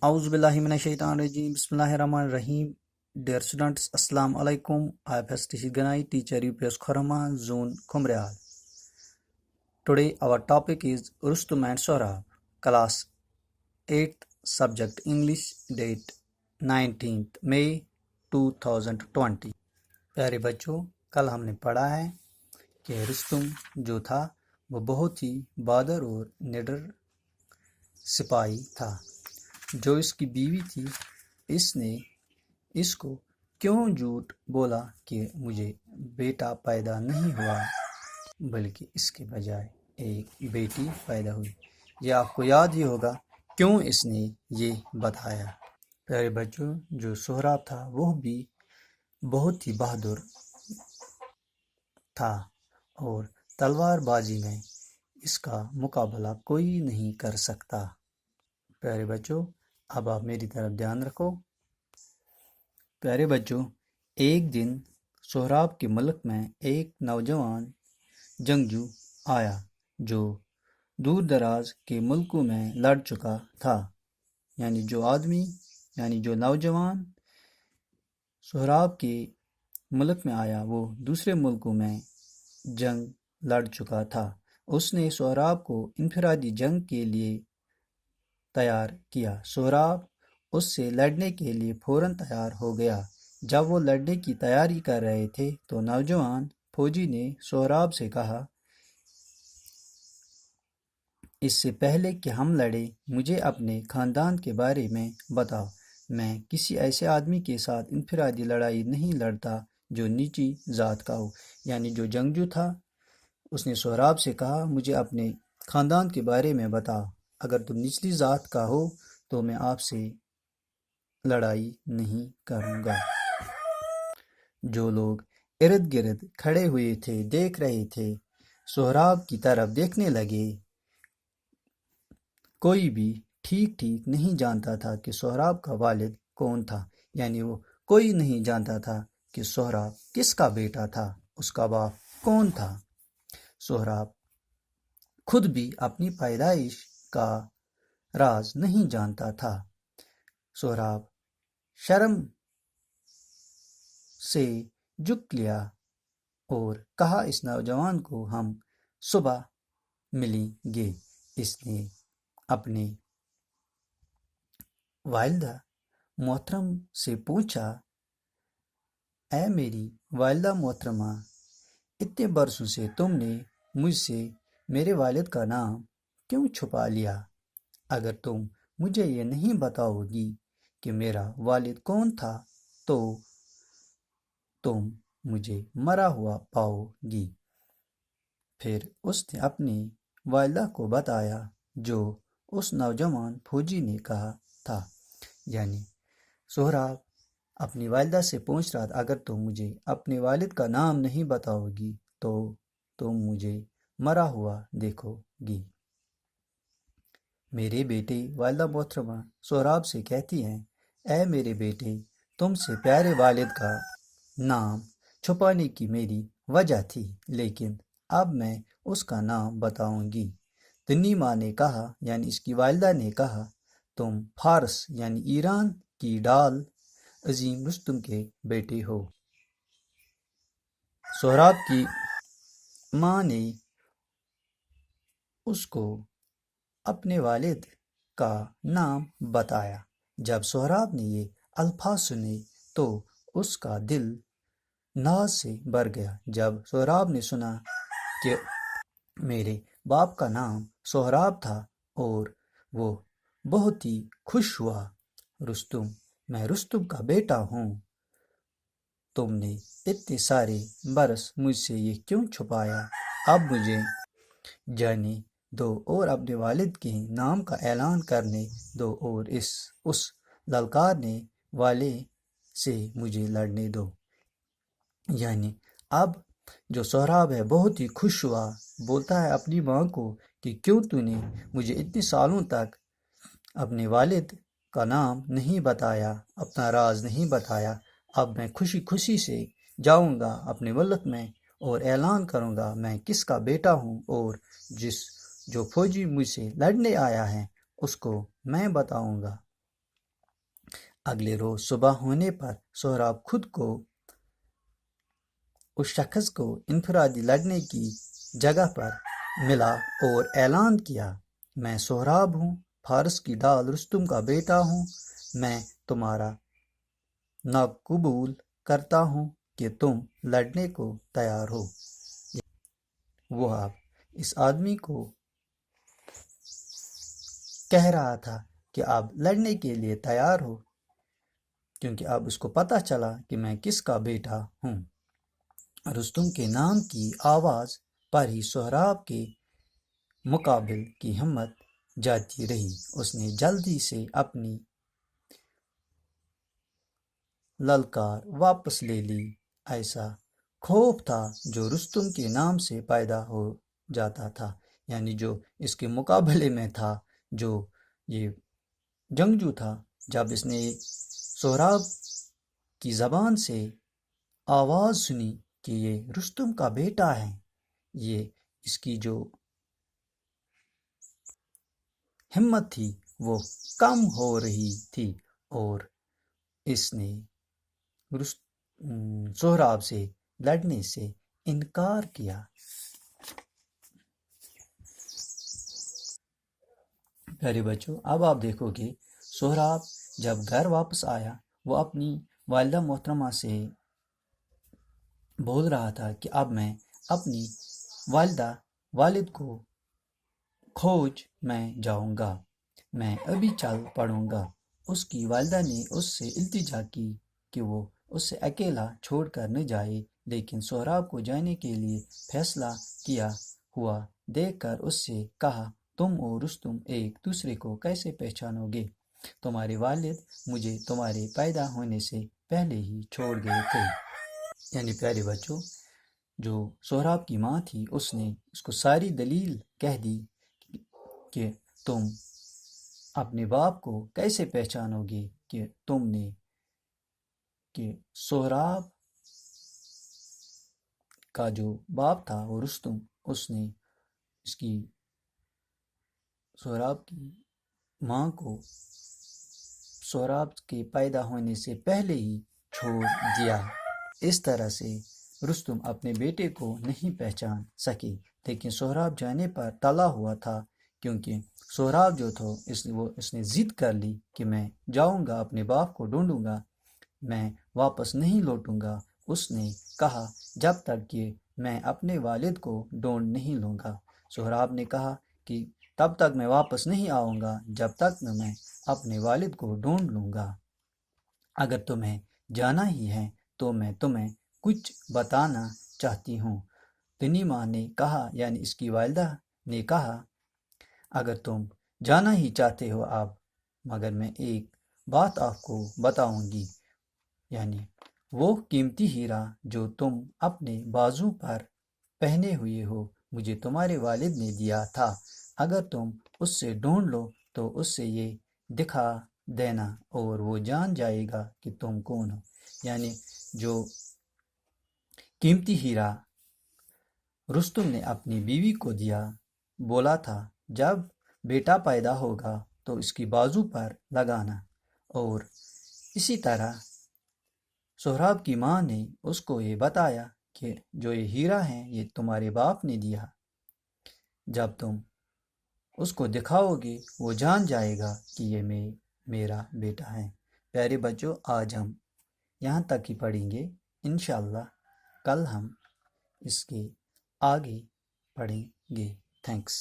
A'udhu billahi minash shaitanir rajim. Bismillahir rahmanir rahim. Dear students, Assalamu alaikum. I am Hastishid Ganai, teacher UPS Khorama, Zone Kumreal. Today our topic is Rustum and Sohrab, class 8th, subject English, date 19th May 2020. प्यारे बच्चों, कल हमने पढ़ा है कि रुस्तुम जो था वो बहुत ही बहादुर और निडर सिपाही था। जो इसकी बीवी थी, इसने इसको क्यों झूठ बोला कि मुझे बेटा पैदा नहीं हुआ, बल्कि इसके बजाय एक बेटी पैदा हुई। ये आपको याद ही होगा क्यों इसने ये बताया। प्यारे बच्चों, जो सोहराब था वो भी बहुत ही बहादुर था और तलवारबाजी में इसका मुकाबला कोई नहीं कर सकता। प्यारे बच्चों, अब आप मेरी तरफ ध्यान रखो। प्यारे बच्चों, एक दिन सोहराब के मुल्क में एक नौजवान जंगजू आया जो दूर दराज के मुल्कों में लड़ चुका था। जो नौजवान सोहराब के मुल्क में आया वो दूसरे मुल्कों में जंग लड़ चुका था। उसने सोहराब को इनफरादी जंग के लिए तैयार किया। सोहराब उससे लड़ने के लिए फौरन तैयार हो गया। जब वो लड़ने की तैयारी कर रहे थे तो नौजवान फौजी ने सोहराब से कहा, इससे पहले कि हम लड़े मुझे अपने खानदान के बारे में बताओ। मैं किसी ऐसे आदमी के साथ इनफरादी लड़ाई नहीं लड़ता जो नीची ज़ात का हो। यानी जो जंगजू था उसने सोहराब से कहा, मुझे अपने खानदान के बारे में बताओ। अगर तुम निचली ज़ात का हो तो मैं आपसे लड़ाई नहीं करूँगा। जो लोग इर्द गिर्द खड़े हुए थे देख रहे थे, सोहराब की तरफ देखने लगे। कोई भी ठीक ठीक नहीं जानता था कि सोहराब का वालिद कौन था। यानी वो कोई नहीं जानता था कि सोहराब किसका बेटा था, उसका बाप कौन था। सोहराब खुद भी अपनी पैदाइश का राज नहीं जानता था। सोहराब शर्म से झुक लिया और कहा, इस नौजवान को हम सुबह मिलेंगे। इसने अपनी वालिदा मोहतरम से पूछा, ऐ मेरी वालिदा मोहतरमा, इतने बरसों से तुमने मुझसे मेरे वालिद का नाम क्यों छुपा लिया? अगर तुम मुझे ये नहीं बताओगी कि मेरा वालिद कौन था तो तुम मुझे मरा हुआ पाओगी। फिर उसने अपनी वालिदा को बताया जो उस नौजवान फौजी ने कहा था। यानी सोहराब अपनी वालिदा से पूछ रहा था, अगर तुम मुझे अपने वालिद का नाम नहीं बताओगी तो तुम मुझे मरा हुआ देखोगी। मेरे बेटे, वालिदा मोहतरमा सोहराब से कहती हैं, ऐ मेरे बेटे, तुमसे प्यारे वालिद का नाम छुपाने की मेरी वजह थी, लेकिन अब मैं उसका नाम बताऊंगी। तिन्नी माँ ने कहा, यानी इसकी वालिदा ने कहा, तुम फारस यानी ईरान की डाल अजीम रुस्तुम के बेटे हो। सोहराब की माँ ने उसको अपने वालिद का नाम बताया। जब सोहराब ने ये अल्फाज सुने तो उसका दिल नाज से भर गया। जब सोहराब ने सुना कि मेरे बाप का नाम सोहराब था और वो बहुत ही खुश हुआ। रुस्तुम, मैं रुस्तुम का बेटा हूँ। तुमने इतने सारे बरस मुझसे ये क्यों छुपाया? अब मुझे जाने दो और अपने वालिद के नाम का ऐलान करने दो और उस ललकारने वाले से मुझे लड़ने दो। यानी अब जो सोहराब है बहुत ही खुश हुआ। बोलता है अपनी माँ को कि क्यों तूने मुझे इतने सालों तक अपने वालिद का नाम नहीं बताया, अपना राज नहीं बताया। अब मैं खुशी खुशी से जाऊंगा अपने मुल्क में और ऐलान करूंगा मैं किसका बेटा हूँ और जो फौजी मुझसे लड़ने आया है उसको मैं बताऊंगा। اگلے روز صبح ہونے پر سہراب خود کو اس شخص کو انفرادی لڑنے کی جگہ پر ملا اور اعلان کیا، میں سہراب ہوں، فارس کی ڈال رستم کا بیٹا ہوں، میں تمہارا ناقبول کرتا ہوں کہ تم لڑنے کو تیار ہو۔ وہ اب اس آدمی کو کہہ رہا تھا کہ اب لڑنے کے لیے تیار ہو، کیونکہ اب اس کو پتہ چلا کہ میں کس کا بیٹا ہوں۔ رستم کے نام کی آواز پر ہی سہراب کے مقابل کی ہمت جاتی رہی۔ اس نے جلدی سے اپنی للکار واپس لے لی۔ ایسا خوف تھا جو رستم کے نام سے پیدا ہو جاتا تھا، یعنی جو اس کے مقابلے میں تھا، جو یہ جنگجو تھا، جب اس نے سہراب کی زبان سے آواز سنی کہ یہ رستم کا بیٹا ہے، یہ اس کی جو ہمت تھی وہ کم ہو رہی تھی، اور اس نے سہراب سے لڑنے سے انکار کیا۔ پیارے بچوں، اب آپ دیکھو کہ سہراب جب گھر واپس آیا، وہ اپنی والدہ محترمہ سے بول رہا تھا کہ اب میں اپنی والد کو کھوج میں جاؤں گا، میں ابھی چل پڑوں گا۔ اس کی والدہ نے اس سے التجا کی کہ وہ اس سے اکیلا چھوڑ کر نہ جائے، لیکن سہراب کو جانے کے لیے فیصلہ کیا ہوا دیکھ کر اس سے کہا، تم اور رستم ایک دوسرے کو کیسے پہچانو گے؟ تمہارے والد مجھے تمہارے پیدا ہونے سے پہلے ہی چھوڑ گئے تھے۔ یعنی پیارے بچوں، جو سہراب کی ماں تھی، اس نے اس کو ساری دلیل کہہ دی کہ تم اپنے باپ کو کیسے پہچانو گے کہ تم نے کہ سہراب کا جو باپ تھا وہ رستم، اس نے اس کی سہراب کی ماں کو سہراب کے پیدا ہونے سے پہلے ہی چھوڑ دیا۔ اس طرح سے رستم اپنے بیٹے کو نہیں پہچان سکے، لیکن سہراب جانے پر تلا ہوا تھا، کیونکہ سہراب جو تھا اس نے ضد کر لی کہ میں جاؤں گا، اپنے باپ کو ڈھونڈوں گا، میں واپس نہیں لوٹوں گا۔ اس نے کہا جب تک کہ میں اپنے والد کو ڈھونڈ نہیں لوں گا۔ سہراب نے کہا کہ تب تک میں واپس نہیں آؤں گا جب تک میں اپنے والد کو ڈھونڈ لوں گا۔ اگر تمہیں جانا ہی ہے تو میں تمہیں کچھ بتانا چاہتی ہوں۔ تنی ماں نے کہا، یعنی اس کی والدہ نے کہا، اگر تم جانا ہی چاہتے ہو اب، مگر میں ایک بات آپ کو بتاؤں گی، یعنی وہ قیمتی ہیرا جو تم اپنے بازو پر پہنے ہوئے ہو، مجھے تمہارے والد نے دیا تھا۔ اگر تم اس سے ڈھونڈ لو تو اس سے یہ دکھا دینا اور وہ جان جائے گا کہ تم کون ہو۔ یعنی جو قیمتی ہیرا رستم نے اپنی بیوی کو دیا، بولا تھا جب بیٹا پیدا ہوگا تو اس کی بازو پر لگانا، اور اسی طرح سہراب کی ماں نے اس کو یہ بتایا کہ جو یہ ہیرا ہے یہ تمہارے باپ نے دیا، جب تم اس کو دکھاؤ گے وہ جان جائے گا کہ یہ میرا بیٹا ہے۔ پیارے بچوں، آج ہم یہاں تک ہی پڑھیں گے، انشاءاللہ کل ہم اس کے آگے پڑھیں گے۔ تھینکس۔